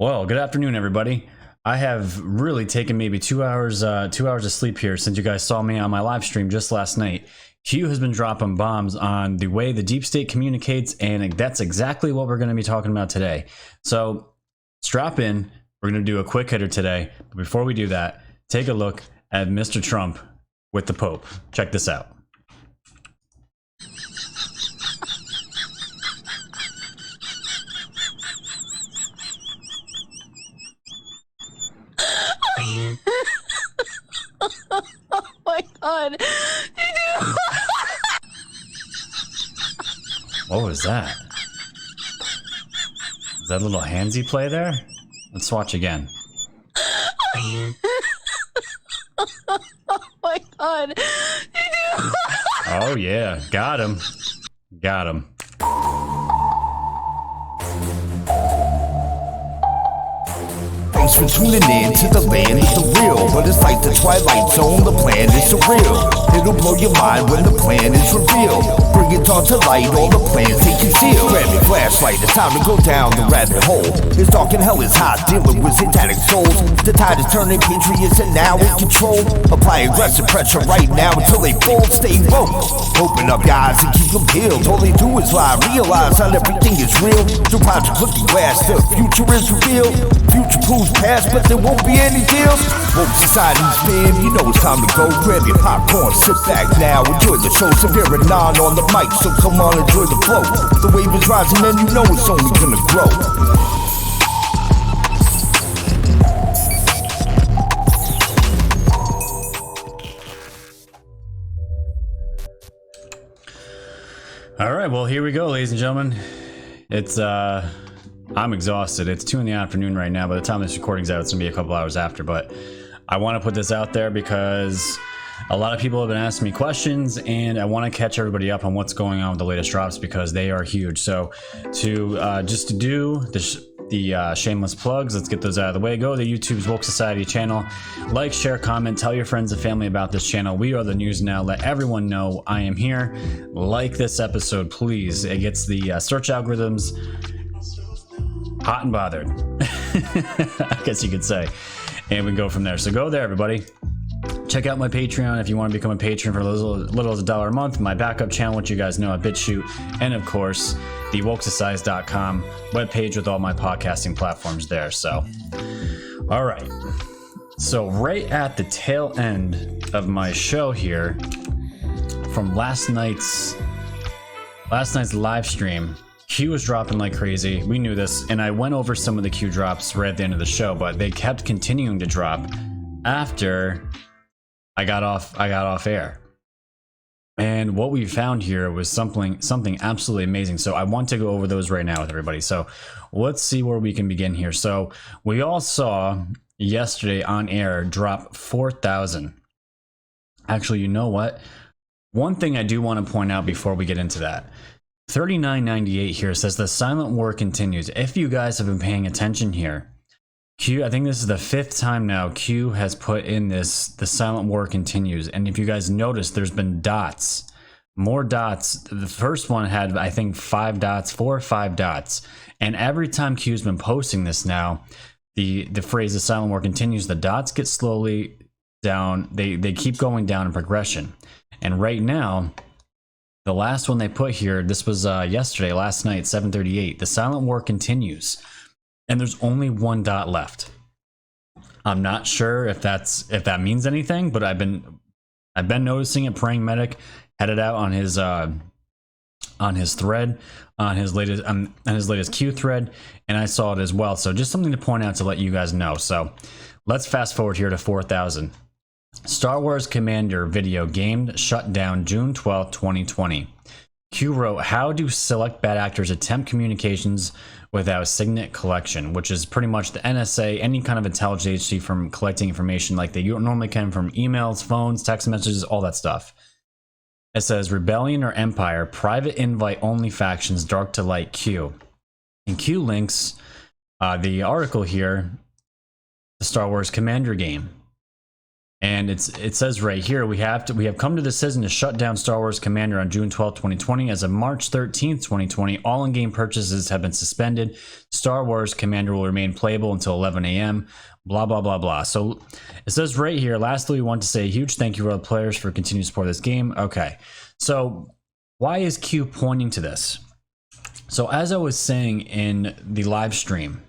Well, good afternoon, everybody. I have really taken maybe 2 hours, 2 hours of sleep here since you guys saw me on my live stream just last night. Q has been dropping bombs on the way the deep state communicates, and that's exactly what we're going to be talking about today. So strap in. We're going to do a quick hitter today. But before we do that, take a look at Mr. Trump with the Pope. Check this out. Oh my god. What was that? Is that a little handsy play there? Let's watch again. Oh my god. Oh yeah, got him. Got him. Thanks for tuning in to the land is the real, but it's like the Twilight Zone, the plan is surreal. It'll blow your mind when the plan is revealed. Bring it on to light, all the plans they conceal. Grab your flashlight, it's time to go down the rabbit hole. It's dark and hell is hot, dealing with satanic souls. The tide is turning, patriots are now in control. Apply aggressive pressure right now until they fold. Stay woke, open up guys and keep them peeled. All they do is lie, realize not everything is real. Through Project Looking Glass, the future is revealed. Future proves past, but there won't be any deals. Woke society's fam, you know it's time to go. Grab your popcorn, sit back now, enjoy the show. Severe and non on the mic, so come on, enjoy the flow. The wave is rising and you know it's only gonna grow. All right, well, here we go, ladies and gentlemen. It's I'm exhausted. It's 2 in the afternoon right now. By the time this recording's out, it's gonna be a couple hours after, but I want to put this out there because a lot of people have been asking me questions, and I want to catch everybody up on what's going on with the latest drops because they are huge. So to just to do the shameless plugs, let's get those out of the way. Go to the YouTube's Woke Society channel, like, share, comment, tell your friends and family about this channel. We are the news now. Let everyone know I am here. Like this episode, please. It gets the search algorithms hot and bothered, I guess you could say, and we can go from there. So go there, everybody. Check out my Patreon if you want to become a patron for as little as $1 a month. My backup channel, which you guys know, at BitChute, and of course the wokesociety.com webpage with all my podcasting platforms there. So all right, so right at the tail end of my show here from last night's live stream, Q was dropping like crazy. We knew this, and I went over some of the Q drops right at the end of the show, but they kept continuing to drop after I got off air. And what we found here was something absolutely amazing. So I want to go over those right now with everybody. So let's see where we can begin here. So we all saw yesterday on air drop 4,000. Actually, you know what? One thing I do want to point out before we get into that. 3998 here says the silent war continues. If you guys have been paying attention here, Q, I think this is the 5th time now Q has put in this, the silent war continues. And if you guys notice, there's been dots, more dots. The first one had, I think, 5 dots, 4 or 5 dots. And every time Q's been posting this now, the phrase the silent war continues, the dots get slowly down. They keep going down in progression. And right now, the last one they put here, this was yesterday, last night, 7:38. The silent war continues, and there's only 1 dot left. I'm not sure if that means anything, but I've been noticing it. Praying Medic had it out on his thread, on his latest Q thread, and I saw it as well. So just something to point out to let you guys know. So let's fast forward here to 4,000. Star Wars Commander video game shut down June 12th, 2020. Q wrote, how do select bad actors attempt communications without signet collection, which is pretty much the NSA, any kind of intelligence agency, from collecting information like they normally can from emails, phones, text messages, all that stuff. It says Rebellion or Empire, private invite only factions, dark to light Q. And Q links the article here, the Star Wars Commander game. And it says right here, we have come to the decision to shut down Star Wars Commander on June 12, 2020. As of March 13th, 2020, all in-game purchases have been suspended. Star Wars Commander will remain playable until 11 a.m. Blah, blah, blah, blah. So it says right here, lastly, we want to say a huge thank you to all the players for continuing to support this game. Okay, so why is Q pointing to this? So as I was saying in the live stream,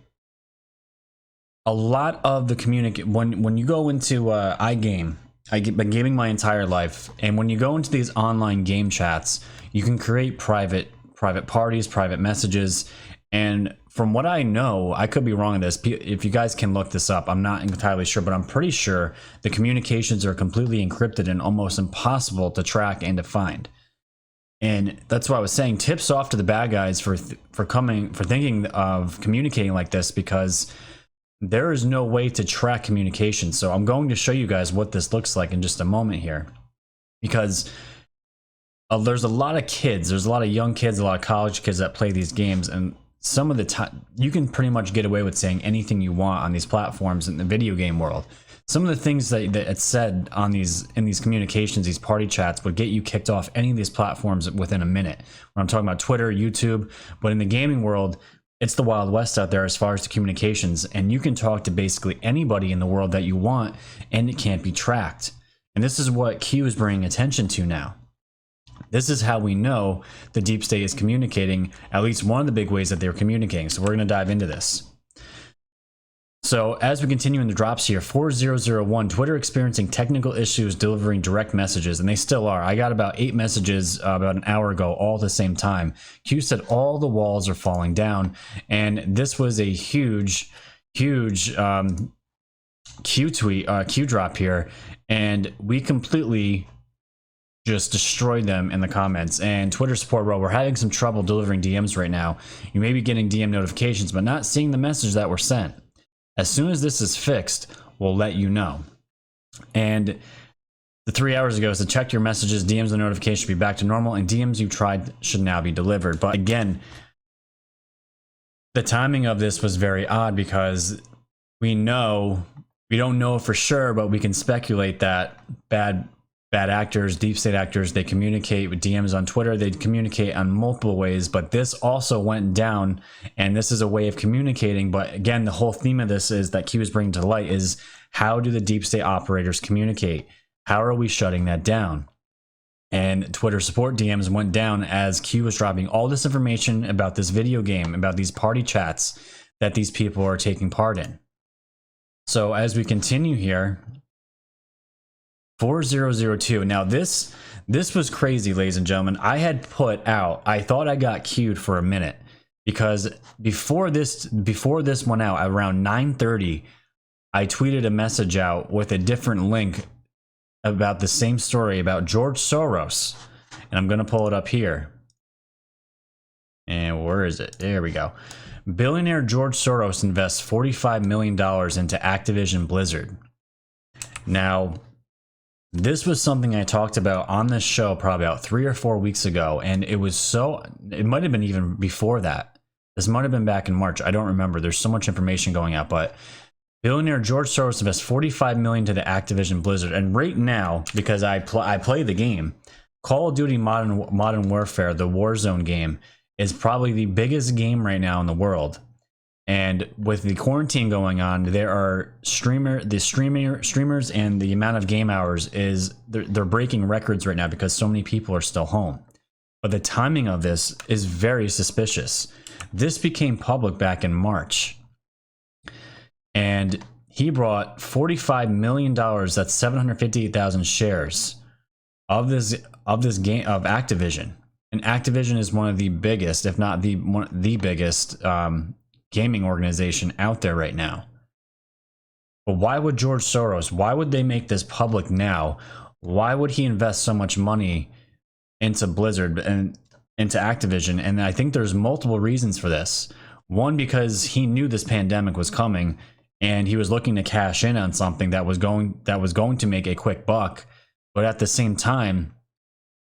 a lot of the when you go into iGame, I've been gaming my entire life, and when you go into these online game chats, you can create private parties, private messages, and from what I know, I could be wrong on this. If you guys can look this up, I'm not entirely sure, but I'm pretty sure the communications are completely encrypted and almost impossible to track and to find. And that's why I was saying tips off to the bad guys for thinking of communicating like this, because there is no way to track communication. So I'm going to show you guys what this looks like in just a moment here, because there's a lot of kids, there's a lot of young kids, a lot of college kids that play these games, and some of the time you can pretty much get away with saying anything you want on these platforms in the video game world. Some of the things that it's said on in these communications, these party chats, would get you kicked off any of these platforms within a minute. When I'm talking about Twitter, YouTube, but in the gaming world, it's the Wild West out there as far as the communications, and you can talk to basically anybody in the world that you want, and it can't be tracked. And this is what Q is bringing attention to now. This is how we know the deep state is communicating, at least one of the big ways that they're communicating. So we're going to dive into this. So as we continue in the drops here, 4001, Twitter experiencing technical issues delivering direct messages, and they still are. I got about 8 messages about an hour ago, all at the same time. Q said all the walls are falling down, and this was a huge Q drop here, and we completely just destroyed them in the comments. And Twitter support wrote, we're having some trouble delivering DMs right now. You may be getting DM notifications, but not seeing the message that were sent. As soon as this is fixed, we'll let you know. And the 3 hours ago said, check your messages, DMs and notifications should be back to normal, and DMs you tried should now be delivered. But again, the timing of this was very odd, because we don't know for sure, but we can speculate that bad actors, deep state actors, they communicate with DMs on Twitter, they communicate on multiple ways, but this also went down, and this is a way of communicating. But again, the whole theme of this is that Q is bringing to light is, how do the deep state operators communicate? How are we shutting that down? And Twitter support DMs went down as Q was dropping all this information about this video game, about these party chats that these people are taking part in. So as we continue here, 4002. Now this was crazy, ladies and gentlemen. I had put out, I thought I got queued for a minute, because before this went out around 9:30, I tweeted a message out with a different link about the same story about George Soros, and I'm gonna pull it up here. And where is it? There we go. Billionaire George Soros invests $45 million into Activision Blizzard. Now, this was something I talked about on this show probably about 3 or 4 weeks ago, and it might have been even before that. This might have been back in March. I don't remember. There's so much information going out, but billionaire George Soros invests $45 million to the Activision Blizzard. And right now, because I play the game, Call of Duty Modern Warfare, the Warzone game, is probably the biggest game right now in the world. And with the quarantine going on, there are streamers and the amount of game hours they're breaking records right now, because so many people are still home. But the timing of this is very suspicious. This became public back in March, and he brought $45 million, that's 758,000 shares of this game of Activision. And Activision is one of the biggest, if not the biggest gaming organization out there right now. But why would George Soros, why would they make this public now? Why would he invest so much money into Blizzard and into Activision? And I think there's multiple reasons for this. One, because he knew this pandemic was coming, and he was looking to cash in on something that was going to make a quick buck. But at the same time,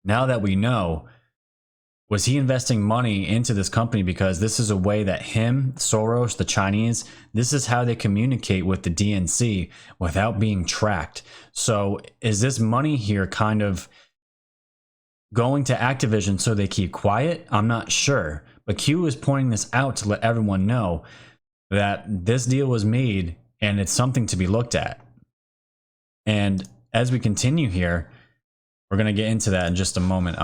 now that we know, Was he investing money into this company because this is a way that him, Soros, the Chinese, this is how they communicate with the DNC without being tracked? So is this money here kind of going to Activision so they keep quiet? I'm not sure. But Q is pointing this out to let everyone know that this deal was made and it's something to be looked at. And as we continue here, we're going to get into that in just a moment.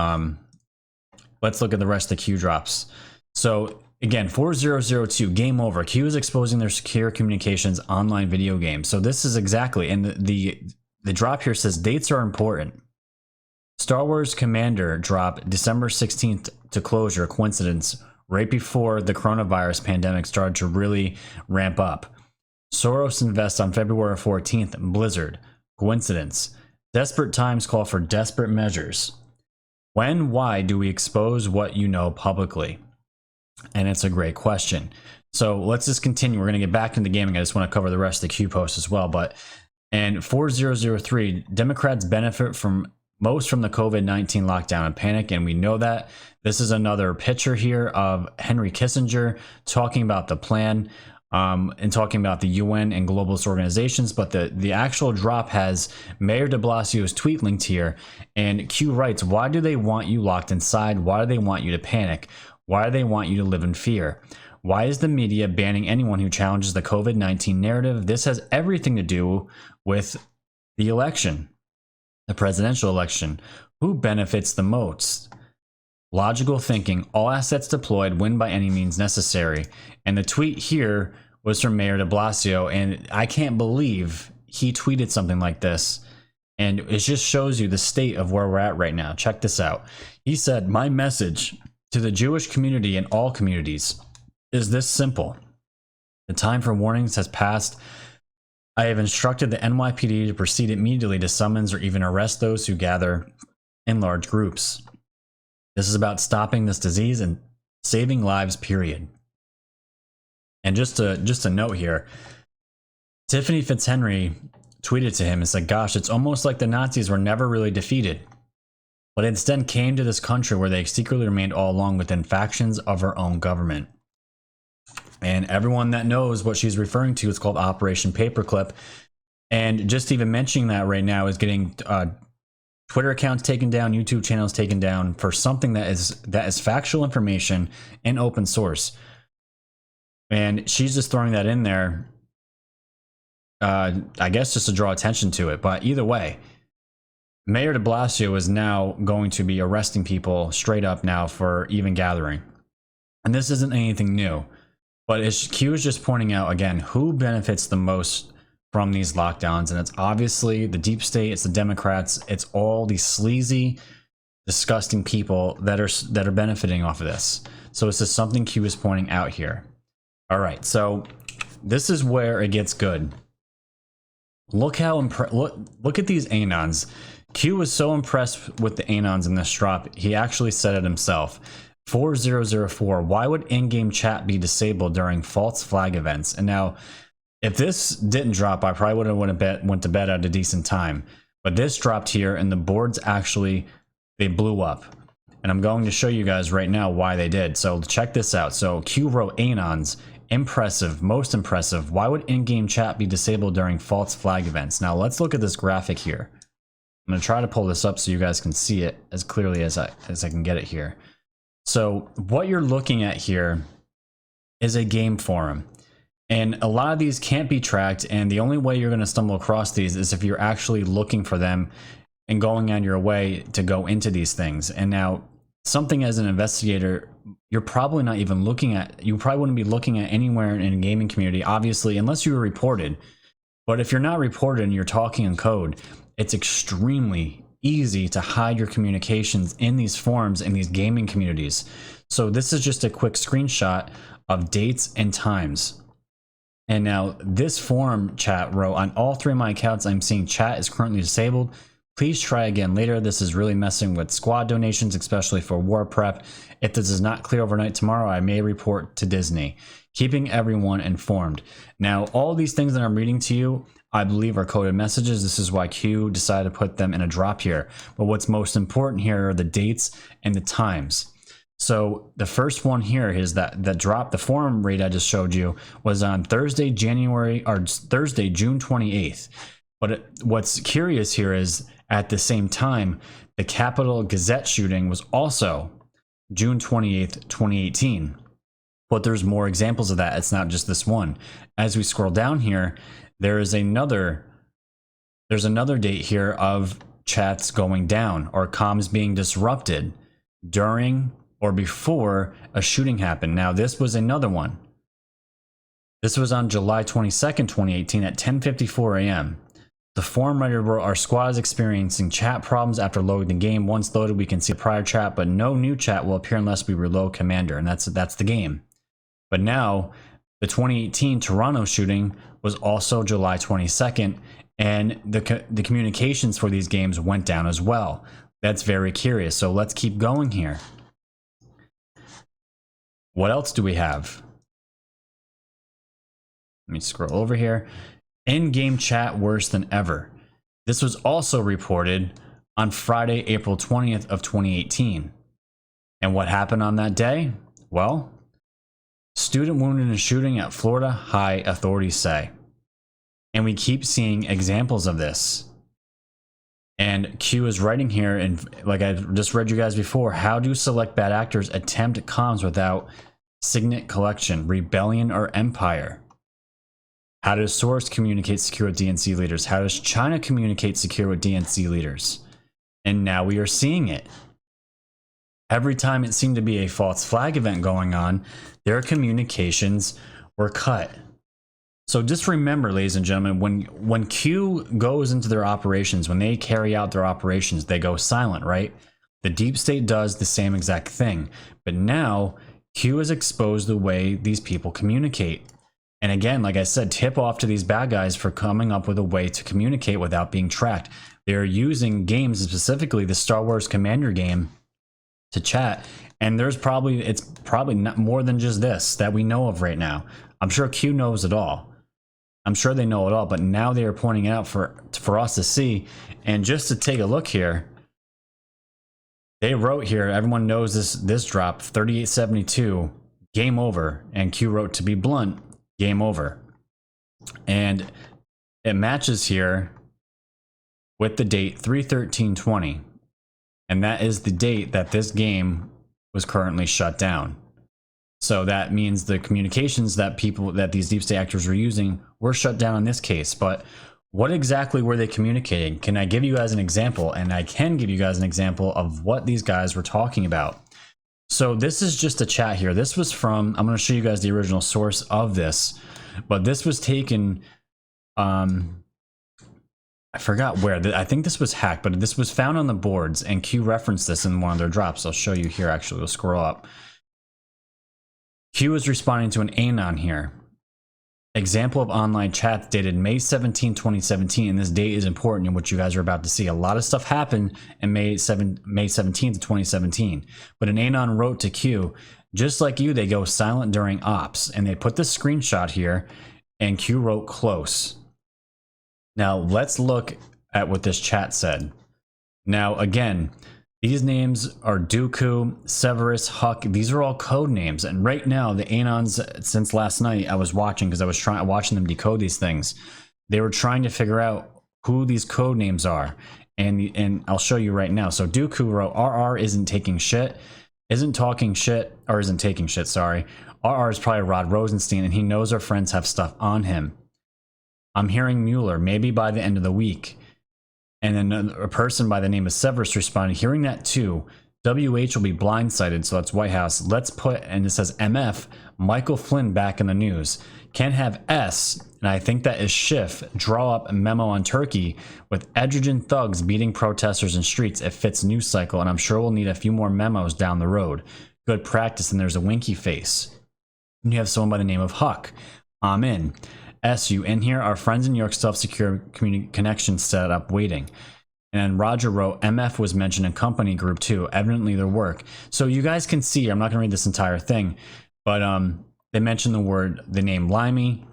Let's look at the rest of the Q drops. So again, 4002, game over. Q is exposing their secure communications online video games. So this is exactly, and the drop here says dates are important. Star Wars Commander drop December 16th to closure, coincidence, right before the coronavirus pandemic started to really ramp up. Soros invests on February 14th, Blizzard, coincidence. Desperate times call for desperate measures. When, why do we expose what you know publicly? And it's a great question. So let's just continue. We're going to get back into gaming. I just want to cover the rest of the Q post as well. But and 4003, Democrats benefit most from the COVID-19 lockdown and panic. And we know that. This is another picture here of Henry Kissinger talking about the plan and talking about the UN and globalist organizations. But the actual drop has Mayor de Blasio's tweet linked here. And Q writes, why do they want you locked inside? Why do they want you to panic? Why do they want you to live in fear? Why is the media banning anyone who challenges the COVID-19 narrative? This has everything to do with the election, the presidential election. Who benefits the most? Logical thinking, all assets deployed, win by any means necessary. And the tweet here was from Mayor de Blasio, and I can't believe he tweeted something like this. And it just shows you the state of where we're at right now. Check this out. He said, my message to the Jewish community and all communities is this simple. The time for warnings has passed. I have instructed the NYPD to proceed immediately to summons or even arrest those who gather in large groups. This is about stopping this disease and saving lives, period. And just a note here, Tiffany Fitzhenry tweeted to him and said, gosh, it's almost like the Nazis were never really defeated, but instead came to this country where they secretly remained all along within factions of our own government. And everyone that knows what she's referring to is called Operation Paperclip. And just even mentioning that right now is getting Twitter accounts taken down, YouTube channels taken down for something that is factual information and open source. And she's just throwing that in there, I guess just to draw attention to it. But either way, Mayor de Blasio is now going to be arresting people straight up now for even gathering. And this isn't anything new. But Q is just pointing out, again, who benefits the most from these lockdowns. And it's obviously the deep state, it's the Democrats, it's all these sleazy, disgusting people that are benefiting off of this. So it's just something Q is pointing out here. All right, so this is where it gets good. Look how look at these anons. Q was so impressed with the anons in this drop, he actually said it himself. 4004, why would in-game chat be disabled during false flag events? And now, if this didn't drop, I probably would have went to bed at a decent time. But this dropped here, and the boards actually, they blew up. And I'm going to show you guys right now why they did. So check this out. So Q wrote anons, impressive, most impressive. Why would in-game chat be disabled during false flag events? Now let's look at this graphic here. I'm going to try to pull this up so you guys can see it as clearly as I can get it here. So what you're looking at here is a game forum. And a lot of these can't be tracked, and the only way you're going to stumble across these is if you're actually looking for them and going on your way to go into these things. And now, something as an investigator, you're probably not even looking at, you probably wouldn't be looking at anywhere in a gaming community, obviously, unless you were reported. But if you're not reported and you're talking in code, it's extremely easy to hide your communications in these forums, in these gaming communities. So this is just a quick screenshot of dates and times. And now this forum chat wrote, on all three of my accounts, I'm seeing chat is currently disabled. Please try again later. This is really messing with squad donations, especially for war prep. If this is not clear overnight tomorrow, I may report to Disney. Keeping everyone informed. Now, all these things that I'm reading to you, I believe are coded messages. This is why Q decided to put them in a drop here. But what's most important here are the dates and the times. So the first one here is that drop, the forum raid I just showed you was on Thursday, June 28th. But what's curious here is at the same time, the Capitol Gazette shooting was also June 28th, 2018. But there's more examples of that. It's not just this one. As we scroll down here, there's another date here of chats going down or comms being disrupted during or before a shooting happened. Now, this was another one. This was on July 22nd, 2018 at 10:54 a.m. The forum writer wrote, our squad is experiencing chat problems after loading the game. Once loaded, we can see a prior chat, but no new chat will appear unless we reload commander, and that's the game. But now, the 2018 Toronto shooting was also July 22nd, and the communications for these games went down as well. That's very curious. So let's keep going here. What else do we have? Let me scroll over here. In-game chat worse than ever. This was also reported on Friday, April 20th of 2018. And what happened on that day? Well, student wounded in a shooting at Florida High, authorities say. And we keep seeing examples of this. And Q is writing here, and like I just read you guys before, how do select bad actors attempt comms without signet collection, rebellion, or empire? How does Soros communicate secure with DNC leaders? How does China communicate secure with DNC leaders? And now we are seeing it. Every time it seemed to be a false flag event going on, their communications were cut. So just remember, ladies and gentlemen, when Q goes into their operations, when they carry out their operations, they go silent, right? The deep state does the same exact thing. But now Q has exposed the way these people communicate. And again, like I said, tip off to these bad guys for coming up with a way to communicate without being tracked. They're using games, specifically the Star Wars Commander game, to chat. And it's probably not more than just this that we know of right now. I'm sure Q knows it all. I'm sure they know it all, but now they are pointing it out for us to see. And just to take a look here, they wrote here, everyone knows this drop, 3872, game over. And Q wrote, to be blunt, game over. And it matches here with the date 3/13/20. And that is the date that this game was currently shut down. So that means the communications that these deep state actors were using were shut down in this case. But what exactly were they communicating? Can I give you guys an example? And I can give you guys an example of what these guys were talking about. So this is just a chat here. This was from, I'm going to show you guys the original source of this, but this was taken, I forgot where. I think this was hacked, but this was found on the boards, and Q referenced this in one of their drops. I'll show you here, actually. We'll scroll up. Q is responding to an Anon here. Example of online chat dated May 17, 2017, and this date is important in what you guys are about to see. A lot of stuff happened in May 17th, 2017, but an Anon wrote to Q, just like you, they go silent during ops, and they put this screenshot here, and Q wrote close. Now let's look at what this chat said. Now again, these names are Dooku, Severus, Huck. These are all code names. And right now, the Anons, since last night, I was watching because I was watching them decode these things. They were trying to figure out who these code names are. And I'll show you right now. So Dooku wrote, RR isn't taking shit, isn't talking shit, or isn't taking shit, sorry. RR is probably Rod Rosenstein, and he knows our friends have stuff on him. I'm hearing Mueller, maybe by the end of the week. And then a person by the name of Severus responded, hearing that too, WH will be blindsided, so that's White House. Let's put, and it says MF, Michael Flynn back in the news. Can't have S, and I think that is Schiff, draw up a memo on Turkey with Edgerton thugs beating protesters in streets. It fits news cycle, and I'm sure we'll need a few more memos down the road. Good practice, and there's a winky face. And you have someone by the name of Huck. I'm in. SU in here, our friends in New York still have secure connection set up waiting. And Roger wrote, MF was mentioned in company group too, evidently their work. So you guys can see, I'm not going to read this entire thing, but they mentioned the name Limey,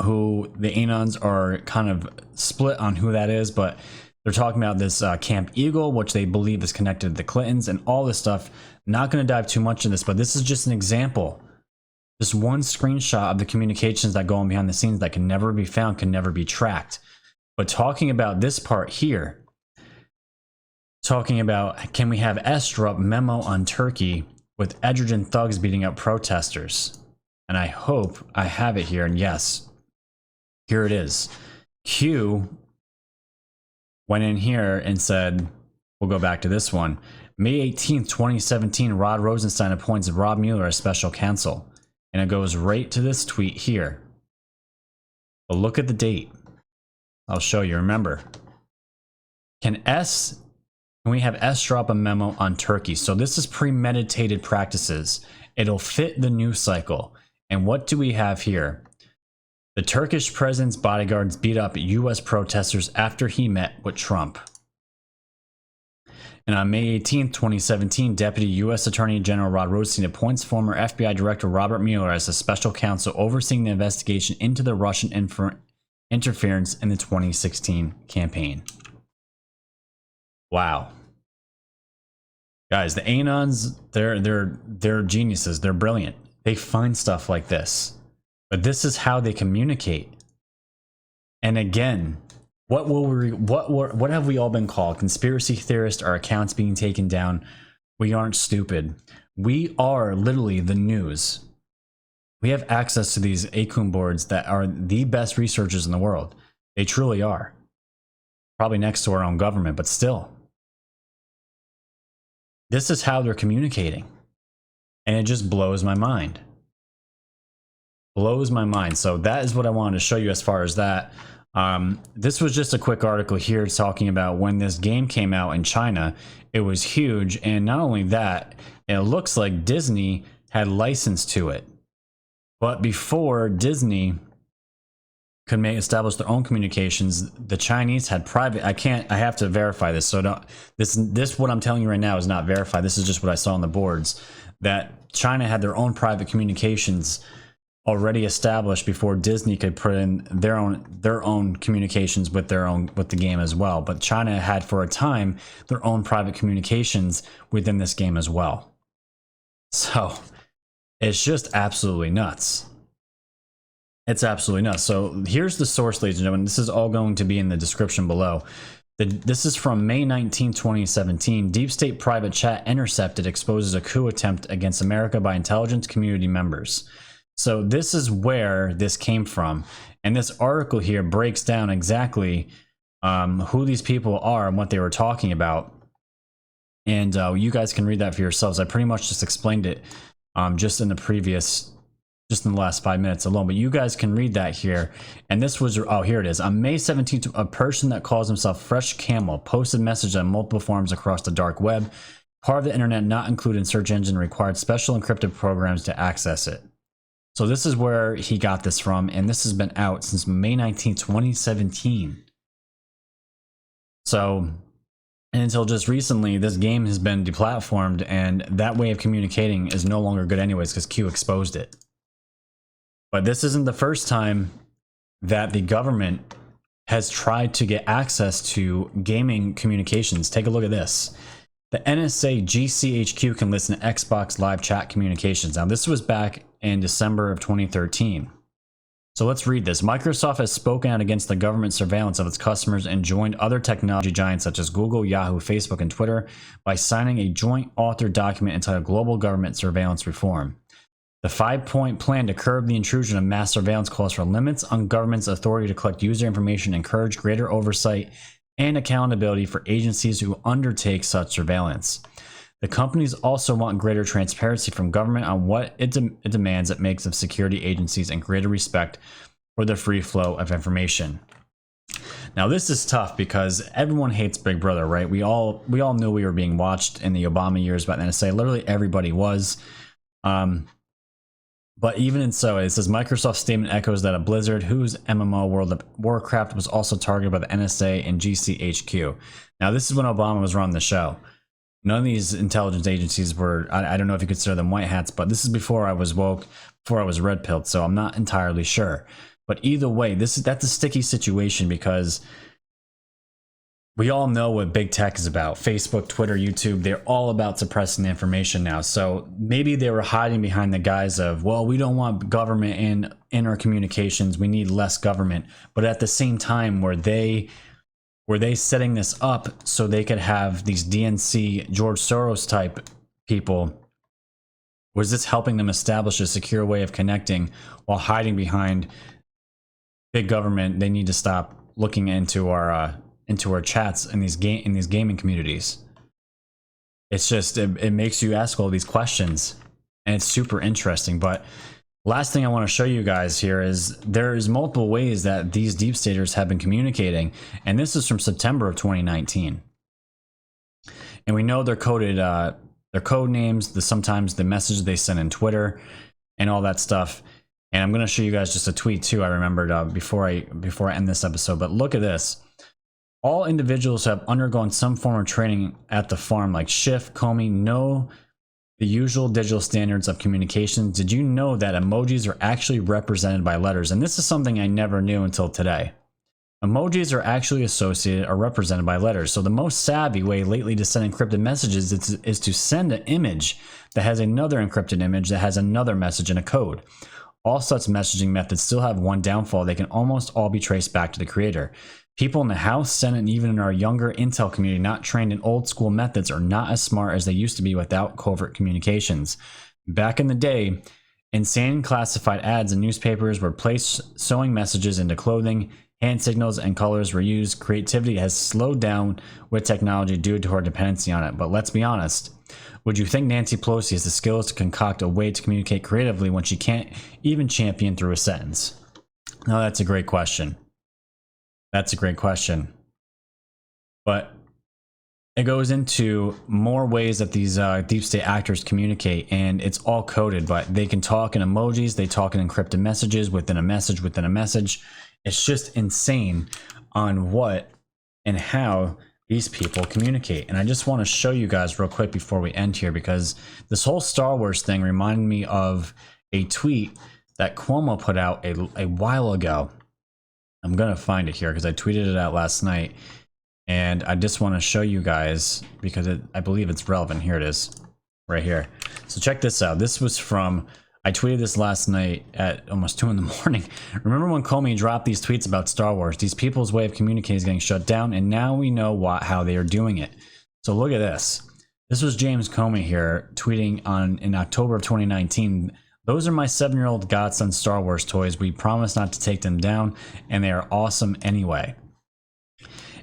who the Anons are kind of split on who that is, but they're talking about this Camp Eagle, which they believe is connected to the Clintons, and all this stuff Not going to dive too much in this, but this is just an example. Just one screenshot of the communications that go on behind the scenes that can never be found, can never be tracked. But talking about this part here, talking about, can we have S drop memo on Turkey with Edgerton thugs beating up protesters? And I hope I have it here. And yes, here it is. Q went in here and said, we'll go back to this one. May 18th, 2017, Rod Rosenstein appoints Rob Mueller as special counsel. And it goes right to this tweet here. But look at the date. I'll show you. Remember, can we have S drop a memo on Turkey? So this is premeditated practices. It'll fit the news cycle. And what do we have here? The Turkish president's bodyguards beat up U.S. protesters after he met with Trump. And on May 18th, 2017, Deputy U.S. Attorney General Rod Rosenstein appoints former FBI Director Robert Mueller as a special counsel overseeing the investigation into the Russian interference in the 2016 campaign. Wow. Guys, the Anons, they're geniuses. They're brilliant. They find stuff like this. But this is how they communicate. And again, what have we all been called? Conspiracy theorists, our accounts being taken down. We aren't stupid. We are literally the news. We have access to these Acom boards that are the best researchers in the world. They truly are. Probably next to our own government, but still. This is how they're communicating. And it just blows my mind. Blows my mind. So that is what I wanted to show you as far as that. This was just a quick article here talking about when this game came out in China. It was huge. And not only that, it looks like Disney had license to it. But before Disney could establish their own communications, the Chinese had private. I have to verify this. So this what I'm telling you right now is not verified. This is just what I saw on the boards, that China had their own private communications already established before Disney could put in their own communications with the game as well. But China had for a time their own private communications within this game as well. So it's just absolutely nuts. It's absolutely nuts. So here's the source, ladies and gentlemen. This is all going to be in the description below. This is from May 19, 2017. Deep State private chat intercepted exposes a coup attempt against America by intelligence community members. So this is where this came from. And this article here breaks down exactly who these people are and what they were talking about. And you guys can read that for yourselves. I pretty much just explained it just in the last 5 minutes alone, but you guys can read that here. And this was, oh, here it is. On May 17th, a person that calls himself Fresh Camel posted messages on multiple forums across the dark web. Part of the internet not included in search engine required special encrypted programs to access it. So this is where he got this from, and this has been out since May 19th, 2017. So, and until just recently, this game has been deplatformed, and that way of communicating is no longer good anyways because Q exposed it. But this isn't the first time that the government has tried to get access to gaming communications. Take a look at this. The NSA GCHQ can listen to Xbox Live chat communications. Now, this was back in December of 2013. So let's read this. Microsoft has spoken out against the government surveillance of its customers and joined other technology giants such as Google, Yahoo, Facebook, and Twitter by signing a joint authored document entitled Global Government Surveillance Reform. The 5-point plan to curb the intrusion of mass surveillance calls for limits on government's authority to collect user information, encourage greater oversight and accountability for agencies who undertake such surveillance. The companies also want greater transparency from government on what it demands it makes of security agencies and greater respect for the free flow of information. Now, this is tough because everyone hates Big Brother, right? We all knew we were being watched in the Obama years by the NSA. Literally everybody was. But even in so, it says Microsoft's statement echoes that a Blizzard, whose MMO World of Warcraft was also targeted by the NSA and GCHQ. Now, this is when Obama was running the show. None of these intelligence agencies were, I don't know if you consider them white hats, but this is before I was woke, before I was red-pilled, so I'm not entirely sure. But either way, that's a sticky situation because we all know what big tech is about. Facebook, Twitter, YouTube, they're all about suppressing the information now. So maybe they were hiding behind the guise of, well, we don't want government in our communications. We need less government. But at the same time, were they setting this up so they could have these DNC, George Soros type people? Was this helping them establish a secure way of connecting while hiding behind big government? They need to stop looking into our chats in these gaming communities. It's just it makes you ask all these questions, and it's super interesting. But last thing I want to show you guys here is there's multiple ways that these deep staters have been communicating, and this is from September of 2019. And we know they're coded, their code names, sometimes the message they send in Twitter, and all that stuff. And I'm going to show you guys just a tweet too. I remembered before I end this episode. But look at this. All individuals have undergone some form of training at the farm, like Schiff, Comey, know the usual digital standards of communication. Did you know that emojis are actually represented by letters? And this is something I never knew until today. Emojis are actually associated or represented by letters. So the most savvy way lately to send encrypted messages is to send an image that has another encrypted image that has another message and a code. All such messaging methods still have one downfall. They can almost all be traced back to the creator. People in the House, Senate, and even in our younger intel community not trained in old school methods are not as smart as they used to be without covert communications. Back in the day, insane classified ads in newspapers were placed sewing messages into clothing, hand signals and colors were used. Creativity has slowed down with technology due to our dependency on it. But let's be honest. Would you think Nancy Pelosi has the skills to concoct a way to communicate creatively when she can't even champion through a sentence? No, that's a great question. That's a great question. But it goes into more ways that these deep state actors communicate, and it's all coded, but they can talk in emojis, they talk in encrypted messages within a message within a message. It's just insane on what and how these people communicate. And I just want to show you guys real quick before we end here, because this whole Star Wars thing reminded me of a tweet that Cuomo put out a while ago. I'm going to find it here because I tweeted it out last night, and I just want to show you guys because I believe it's relevant. Here it is right here. So check this out. This was from, I tweeted this last night at almost 2 in the morning. Remember when Comey dropped these tweets about Star Wars? These people's way of communicating is getting shut down, and now we know how they are doing it. So look at this. This was James Comey here tweeting in October of 2019. Those are my 7-year-old godson Star Wars toys. We promise not to take them down, and they are awesome anyway.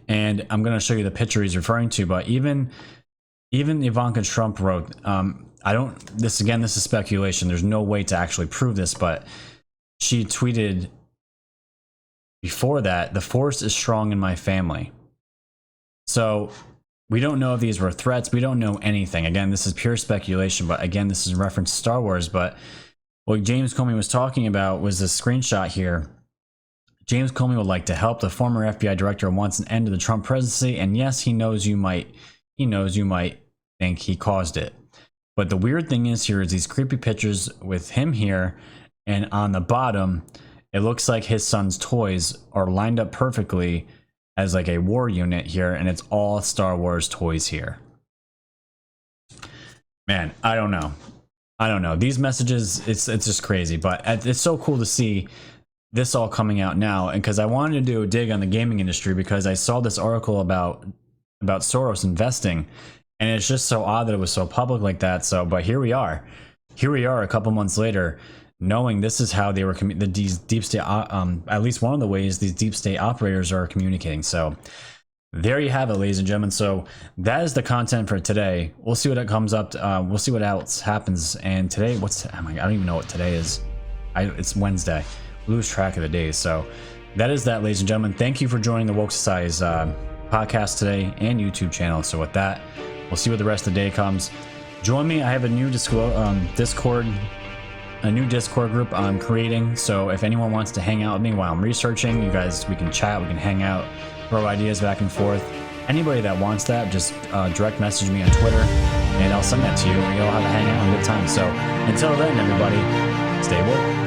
And I'm going to show you the picture he's referring to, but even Ivanka Trump wrote, this is speculation. There's no way to actually prove this, but she tweeted before that, the force is strong in my family. So we don't know if these were threats. We don't know anything. Again, this is pure speculation, but again, this is in reference to Star Wars. But what James Comey was talking about was this screenshot here. James Comey would like to help. The former FBI director wants an end to the Trump presidency, and yes, he knows you might think he caused it. But the weird thing is here is these creepy pictures with him here, and on the bottom, it looks like his son's toys are lined up perfectly as like a war unit here, and it's all Star Wars toys here. Man, I don't know. These messages, it's just crazy, but it's so cool to see this all coming out now. And because I wanted to do a dig on the gaming industry, because I saw this article about Soros investing, and it's just so odd that it was so public like that. So, but here we are a couple months later, knowing this is how they were these deep state, at least one of the ways these deep state operators are communicating. So there you have it, ladies and gentlemen. So that is the content for today. We'll see what comes up. We'll see what else happens. And today, I don't even know what today is. It's Wednesday. Lose track of the days. So that is that, ladies and gentlemen. Thank you for joining the Woke Society's podcast today and YouTube channel. So with that, we'll see what the rest of the day comes. Join me. I have a new Discord group I'm creating. So if anyone wants to hang out with me while I'm researching, you guys, we can chat, we can hang out, throw ideas back and forth. Anybody that wants that, just direct message me on Twitter, and I'll send that to you. We'll have a hangout and a good time. So until then, everybody, stay woke.